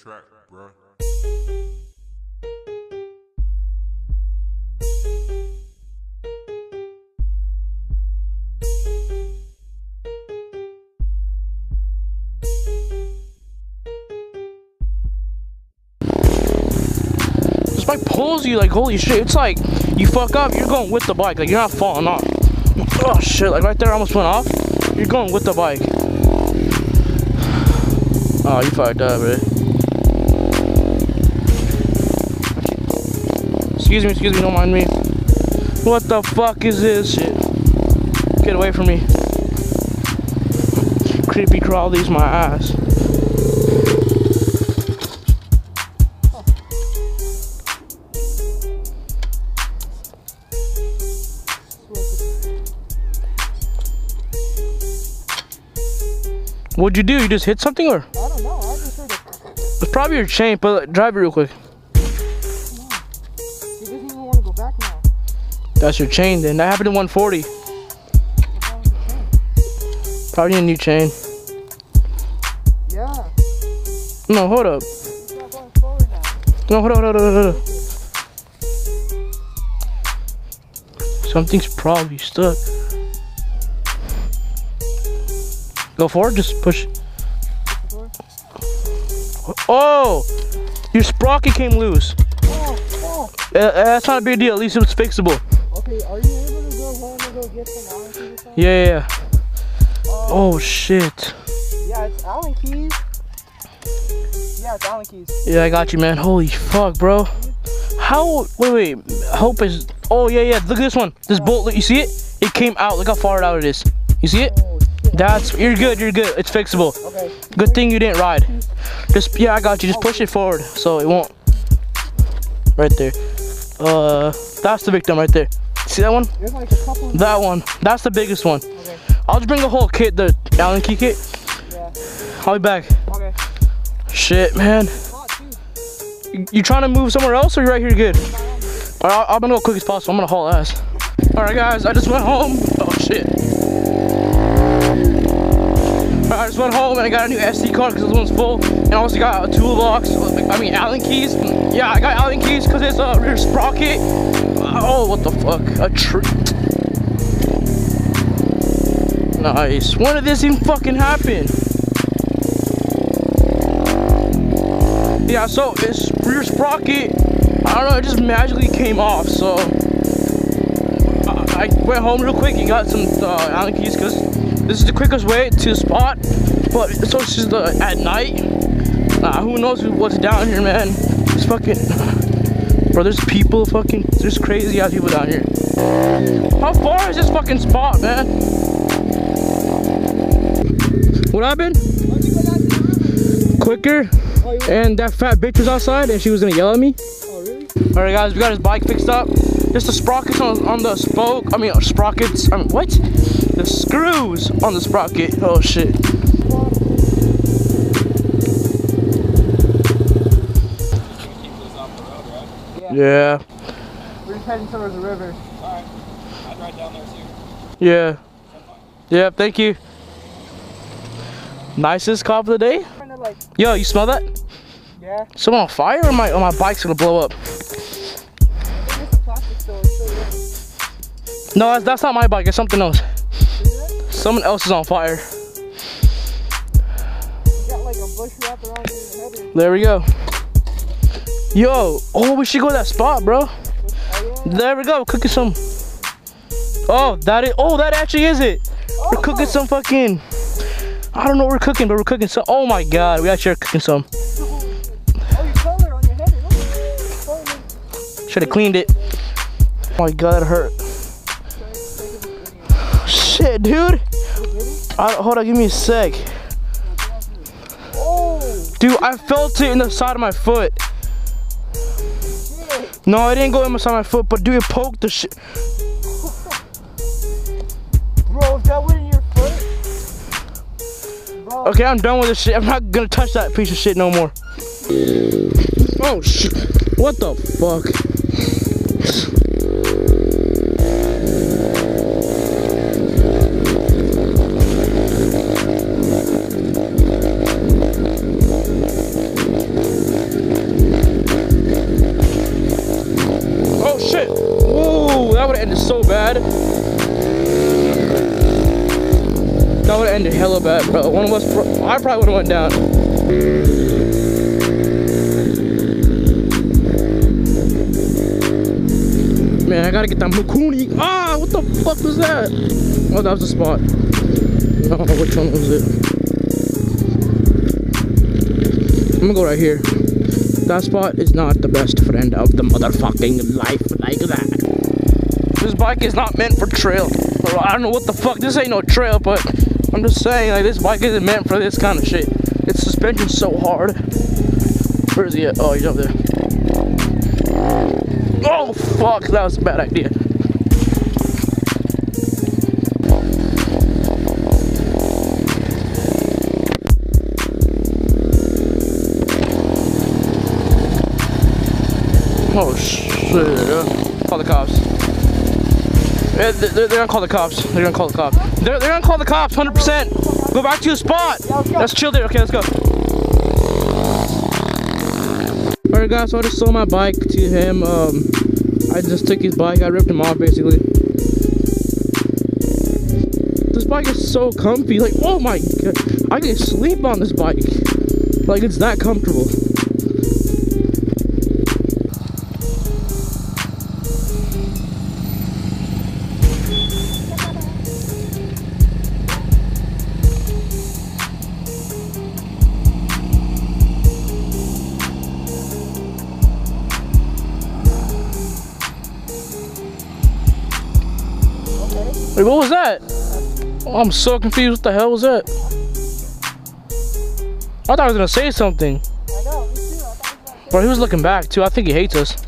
track, bro. This bike pulls you like holy shit. It's like you fuck up, you're going with the bike, like you're not falling off. Oh shit, like right there I almost went off. You're going with the bike. Oh, you fucked up, bro. Excuse me, don't mind me. What the fuck is this shit? Get away from me. Creepy crawlies my ass. What'd you do? You just hit something or? I don't know, I just heard it. It's probably your chain, but drive it real quick. Come on. He doesn't even want to go back now. That's your chain then. That happened in 140. Probably a new chain. Yeah. No, hold up. He's not going forward now. No, hold up. Something's probably stuck. Go forward, just push. Oh! Your sprocket came loose. Oh. That's not a big deal, at least it was fixable. Okay, are you able to go home and go get some Allen keys or something? Yeah. Oh shit. Yeah, it's Allen keys. Yeah, it's Allen keys. Yeah, I got you, man. Holy fuck, bro. How? Wait. Hope is. Oh yeah. Look at this one. This bolt. Look, you see it? It came out. Look how far out it is. You see it? Oh, shit. That's. You're good. It's fixable. Okay. Good thing you didn't ride. Just I got you. Just push it forward so it won't. Right there. That's the victim right there. See that one? There's like a couple. That one. That's the biggest one. Okay. I'll just bring the whole kit, the Allen key kit. Yeah. I'll be back. Okay. Shit, man. You trying to move somewhere else or you right here good? Alright, I'm gonna go quick as possible. I'm gonna haul ass. Alright guys, I just went home. Oh shit. I just went home and I got a new SD card because this one's full. And I also got a toolbox. Allen keys. Yeah, I got Allen keys because it's a rear sprocket. Oh, what the fuck? A tree. Nice. When did this even fucking happen? Yeah, so it's rear sprocket. I don't know, it just magically came off. So I went home real quick and got some Allen keys because this is the quickest way to the spot. But so it's just at night. Who knows what's down here, man? It's fucking, bro. There's people fucking. There's crazy ass people down here. How far is this fucking spot, man? What happened? Quicker. And that fat bitch was outside and she was gonna yell at me. Oh, really? Alright guys, we got his bike fixed up. Just the sprockets on the spoke. Sprockets. What? The screws on the sprocket. Oh shit. Yeah. We're just heading towards the river. Alright. I'd ride down there too. Yeah. Yeah, thank you. Nicest cop of the day? Yo, you smell that? Yeah. Someone on fire or my bike's gonna blow up? No, that's not my bike, it's something else. Someone else is on fire. You got like a bush wrapped around your head. There we go. Yo, oh, we should go to that spot, bro. Oh, yeah. There we go, cooking some. Oh, that actually is it. We're cooking some fucking, I don't know what we're cooking, but we're cooking some. Oh my god, we actually are cooking some. Oh, your color on your head. Should have cleaned it. Oh my god, that hurt. Shit, dude. Hold on, give me a sec. Oh. Dude, I felt it in the side of my foot. No, I didn't go inside my foot, but dude, it poked the shit. Bro, if that went in your foot. Bro. Okay, I'm done with this shit. I'm not gonna touch that piece of shit no more. Oh shit. What the fuck? bad. That would have ended hella bad, bro. One of us, I probably would have went down. Man, I gotta get that Mukuni. Ah, what the fuck was that? Oh, that was the spot. I don't know which one was it. I'm gonna go right here. That spot is not the best friend of the motherfucking life like that. This bike is not meant for trail. I don't know what the fuck. This ain't no trail, but I'm just saying, like, this bike isn't meant for this kind of shit. Its suspension's so hard. Where is he at? Oh, he's up there. Oh fuck, that was a bad idea. Oh shit. Call the cops. They're gonna call the cops. They're gonna call the cops. They're gonna call the cops, 100%. Go back to your spot. Let's chill there. Okay, let's go. Alright guys, so I just sold my bike to him. I just took his bike. I ripped him off basically. This bike is so comfy. Like, oh my god. I can sleep on this bike. Like, it's that comfortable. Wait, what was that? Oh, I'm so confused. What the hell was that? I thought I was gonna say something. I know, me too. I thought he was gonna say Bro, he was looking back too. I think he hates us.